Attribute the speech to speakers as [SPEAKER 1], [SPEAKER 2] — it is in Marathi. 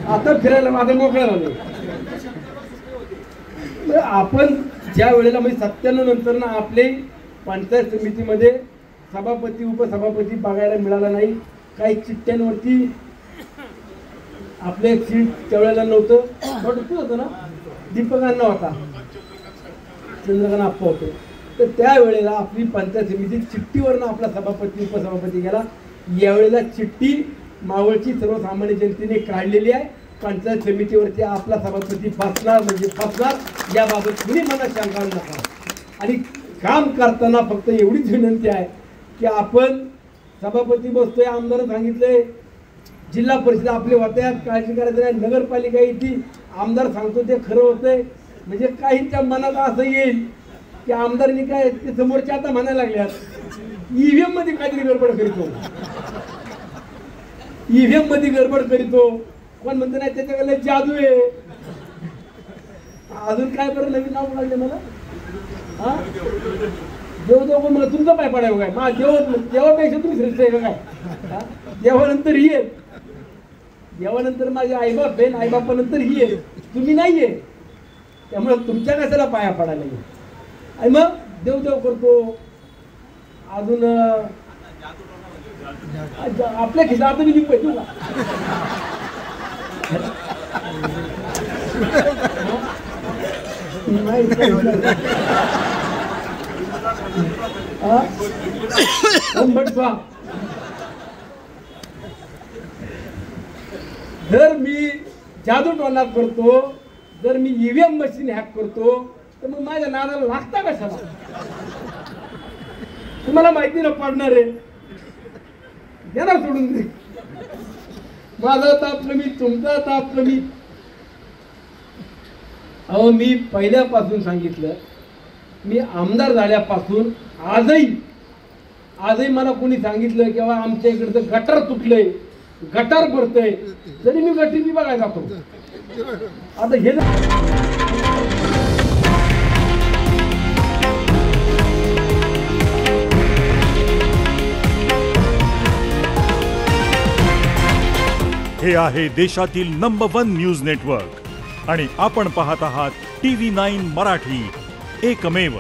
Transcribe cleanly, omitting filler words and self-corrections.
[SPEAKER 1] आता फिरायला माझं मोकळा झालं. आपण ज्या वेळेला म्हणजे 97 नंतर ना आपले पंचायत समितीमध्ये सभापती उपसभापती बघायला मिळाला नाही. काही चिठ्ठ्यांवरती आपले सीट त्यावेळेला नव्हतं. तू होतं ना, दीपकांना होता, चंद्रकांत आप्पा होते. तर त्यावेळेला आपली पंचायत समिती चिठ्ठीवरनं आपला सभापती उपसभापती गेला. यावेळेला चिठ्ठी मावळची सर्वसामान्य जनतेने काढलेली आहे. पंचायत समितीवरती आपला सभापती फसणार म्हणजे फसणार, याबाबत कुणी मनात शंका नका. आणि काम करताना फक्त एवढीच विनंती आहे की आपण सभापती बसतोय, आमदार सांगितलंय, जिल्हा परिषद आपले होत्यात, काळजी करायचं नाही, नगरपालिका येते, आमदार सांगतो ते खरं होतंय. म्हणजे काहींच्या मनात असं येईल की आमदारनी काय ते समोरच्या आता म्हणायला लागल्यात ईव्हीएम मध्ये काहीतरी गडबड करीतो, ईव्हीएम मध्ये गडबड करीतो. कोण म्हणतो नाही त्याच्याकडे जादू आहे. अजून काय बरं नवीन नाव लागले मला, हा देव पण मला तुमचा पाय पडाय काय, मा देवापेक्षा तुम्ही श्रेष्ठ आहे काय. देवानंतर ही आहे, देवानंतर माझे आईबाप आहे, आईबापानंतर ही आहे, तुम्ही नाहीये. त्यामुळे तुमच्या कशाला पाया पडायला लागेल. आणि मग देव करतो. अजून आपल्या खिशात मी लिंब आहे तुला जर मी जादू टोना करतो, जर मी ईव्हीएम मशीन हॅक करतो, तर मग माझ्या नादाला लागता कशाला. तुम्हाला माहिती ना पडणार आहे, येणार सोडून दे. माझा तापलं मी, तुमचा तापलं मी. अहो मी पहिल्यापासून सांगितलं, मी आमदार झाल्यापासून आजही मला कोणी सांगितलं किंवा आमच्या इकडचं गटार तुटलंय, गटार भरतय, तरी मी गटरी बघायला जातो. आता हे
[SPEAKER 2] हे आहे देशातील नंबर 1 न्यूज नेटवर्क आणि आपण पाहत आहात TV9 मराठी, एकमेव.